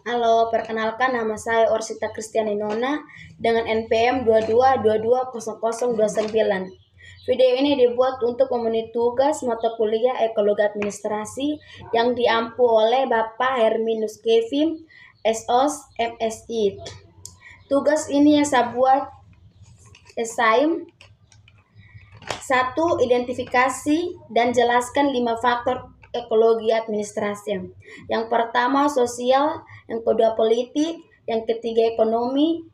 Halo, perkenalkan nama saya Orsita Kristiani Nona dengan NPM 22220029. Video ini dibuat untuk memenuhi tugas mata kuliah Ekologi Administrasi yang diampu oleh Bapak Herminus Kevin, SOS, MSI. Tugas ini yang saya buat esai 1. Identifikasi dan jelaskan 5 faktor ekologi administrasi. Yang pertama sosial, yang kedua politik, yang ketiga ekonomi,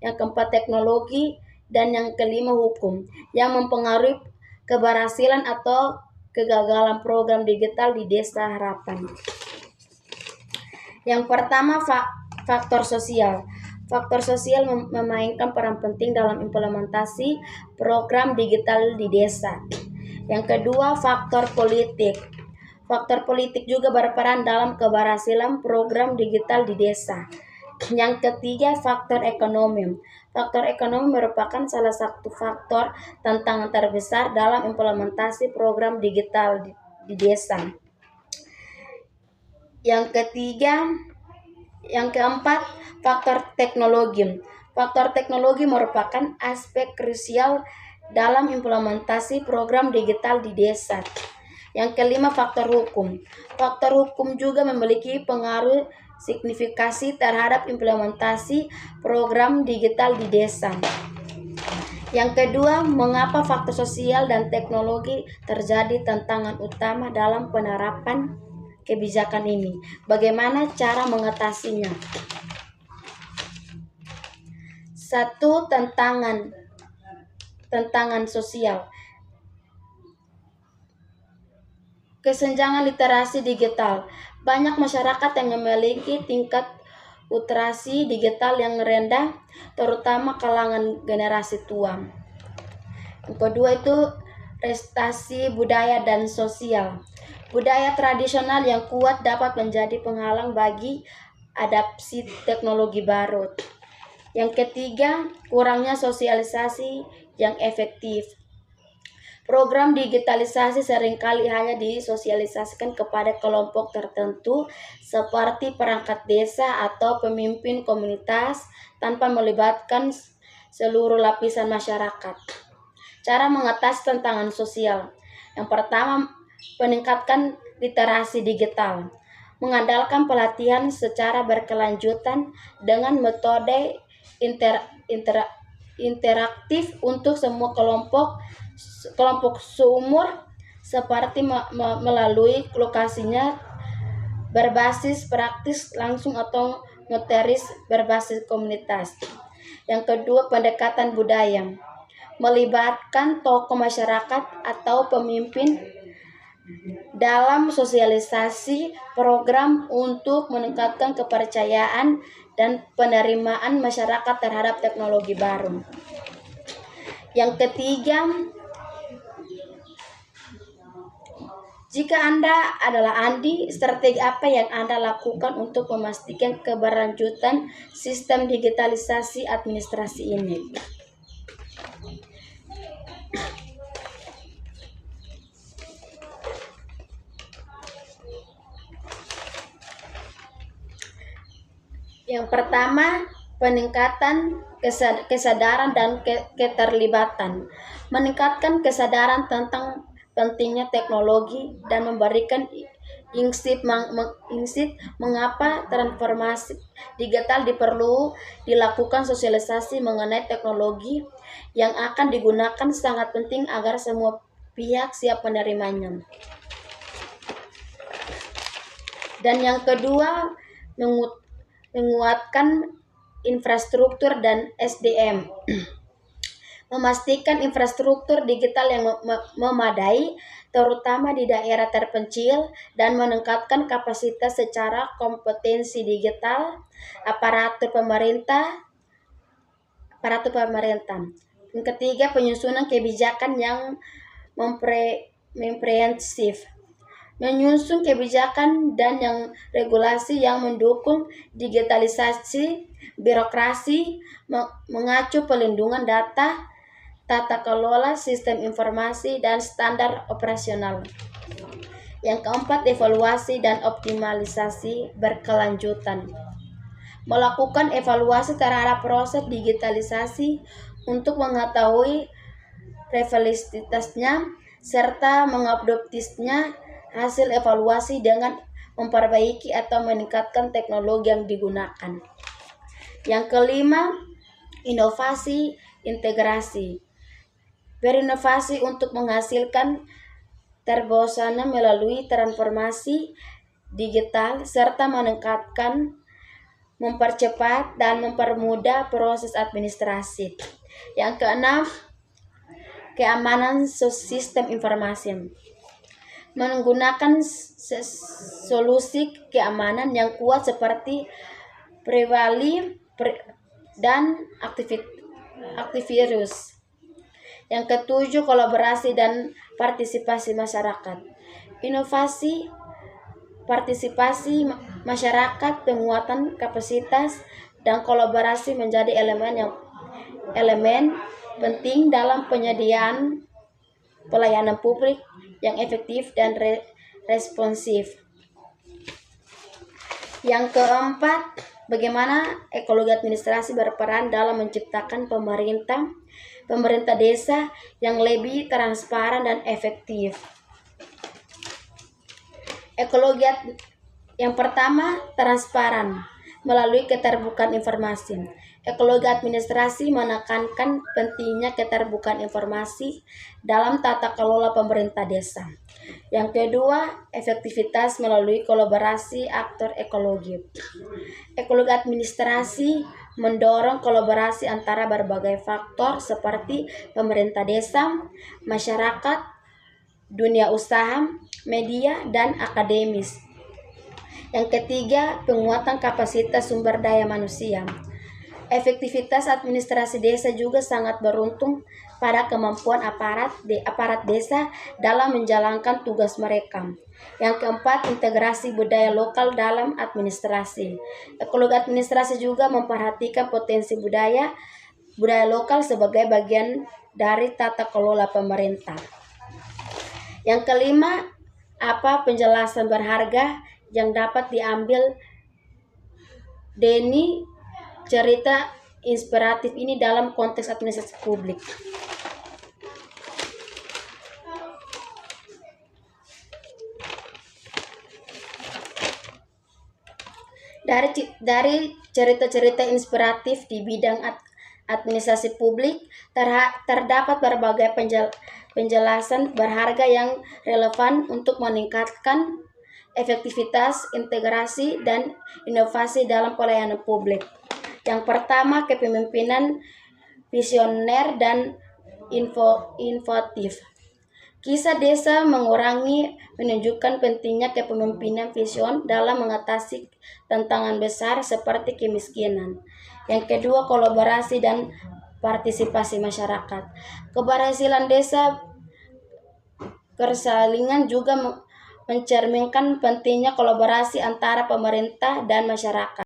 yang keempat teknologi, dan yang kelima hukum yang mempengaruhi keberhasilan atau kegagalan program digital di Desa Harapan. Yang pertama faktor sosial. Faktor sosial memainkan peran penting dalam implementasi program digital di desa. Yang kedua, faktor politik. Faktor politik juga berperan dalam keberhasilan program digital di desa. Yang ketiga, faktor ekonomi. Faktor ekonomi merupakan salah satu faktor tantangan terbesar dalam implementasi program digital di desa. Yang keempat, faktor teknologi. Faktor teknologi merupakan aspek krusial dalam implementasi program digital di desa. Yang kelima, faktor hukum. Faktor hukum juga memiliki pengaruh signifikasi terhadap implementasi program digital di desa. Yang kedua, mengapa faktor sosial dan teknologi terjadi tantangan utama dalam penerapan kebijakan ini? Bagaimana cara mengatasinya? 1. Tantangan sosial. Kesenjangan literasi digital. Banyak masyarakat yang memiliki tingkat literasi digital yang rendah, terutama kalangan generasi tua. Yang kedua itu prestasi budaya dan sosial. Budaya tradisional yang kuat dapat menjadi penghalang bagi adaptasi teknologi baru. Yang ketiga, kurangnya sosialisasi yang efektif. Program digitalisasi seringkali hanya disosialisasikan kepada kelompok tertentu seperti perangkat desa atau pemimpin komunitas tanpa melibatkan seluruh lapisan masyarakat. Cara mengatasi tantangan sosial. Yang pertama, meningkatkan literasi digital. Mengandalkan pelatihan secara berkelanjutan dengan metode interaktif untuk semua kelompok seumur, seperti melalui lokasinya berbasis praktis langsung atau notaris berbasis komunitas. Yang kedua, pendekatan budaya. Melibatkan tokoh masyarakat atau pemimpin dalam sosialisasi program untuk meningkatkan kepercayaan dan penerimaan masyarakat terhadap teknologi baru. Yang ketiga, jika Anda adalah Andi, strategi apa yang Anda lakukan untuk memastikan keberlanjutan sistem digitalisasi administrasi ini? Yang pertama, peningkatan kesadaran dan keterlibatan. Meningkatkan kesadaran tentang pentingnya teknologi dan memberikan insight mengapa transformasi digital perlu dilakukan. Sosialisasi mengenai teknologi yang akan digunakan sangat penting agar semua pihak siap menerimanya. Dan yang kedua, menguatkan infrastruktur dan SDM. Memastikan infrastruktur digital yang memadai, terutama di daerah terpencil, dan meningkatkan kapasitas secara kompetensi digital aparatur pemerintah. Yang ketiga, penyusunan kebijakan yang komprehensif. Menyusun kebijakan dan yang regulasi yang mendukung digitalisasi birokrasi, mengacu pelindungan data, tata kelola sistem informasi, dan standar operasional. Yang keempat, evaluasi dan optimalisasi berkelanjutan. melakukan evaluasi terhadap proses digitalisasi untuk mengetahui relevansitasnya serta mengupdatenya hasil evaluasi dengan memperbaiki atau meningkatkan teknologi yang digunakan. Yang kelima, inovasi integrasi. Berinovasi untuk menghasilkan terobosan melalui transformasi digital serta meningkatkan, mempercepat, dan mempermudah proses administrasi. Yang keenam, keamanan sistem informasi. Menggunakan solusi keamanan yang kuat seperti prewali dan antivirus. Yang ketujuh, kolaborasi dan partisipasi masyarakat. Inovasi partisipasi masyarakat, penguatan kapasitas, dan kolaborasi menjadi elemen penting dalam penyediaan pelayanan publik yang efektif dan responsif. Yang keempat, bagaimana ekologi administrasi berperan dalam menciptakan pemerintah desa yang lebih transparan dan efektif. Ekologi yang pertama, transparan melalui keterbukaan informasi. Ekologi administrasi menekankan pentingnya keterbukaan informasi dalam tata kelola pemerintah desa. Yang kedua, efektivitas melalui kolaborasi aktor ekologi. Ekologi administrasi mendorong kolaborasi antara berbagai faktor seperti pemerintah desa, masyarakat, dunia usaha, media, dan akademis. Yang ketiga, penguatan kapasitas sumber daya manusia. Efektivitas administrasi desa juga sangat beruntung pada kemampuan aparat desa dalam menjalankan tugas mereka. Yang keempat, integrasi budaya lokal dalam administrasi. Ekologi administrasi juga memperhatikan potensi budaya lokal sebagai bagian dari tata kelola pemerintah. Yang kelima, penjelasan berharga yang dapat diambil dari cerita inspiratif ini dalam konteks administrasi publik. Dari cerita-cerita inspiratif di bidang administrasi publik terdapat berbagai penjelasan berharga yang relevan untuk meningkatkan efektivitas, integrasi, dan inovasi dalam pelayanan publik. Yang pertama, kepemimpinan visioner dan inovatif. Kisah desa menunjukkan pentingnya kepemimpinan vision dalam mengatasi tantangan besar seperti kemiskinan. Yang kedua, kolaborasi dan partisipasi masyarakat. Keberhasilan desa bersalingan juga mencerminkan pentingnya kolaborasi antara pemerintah dan masyarakat.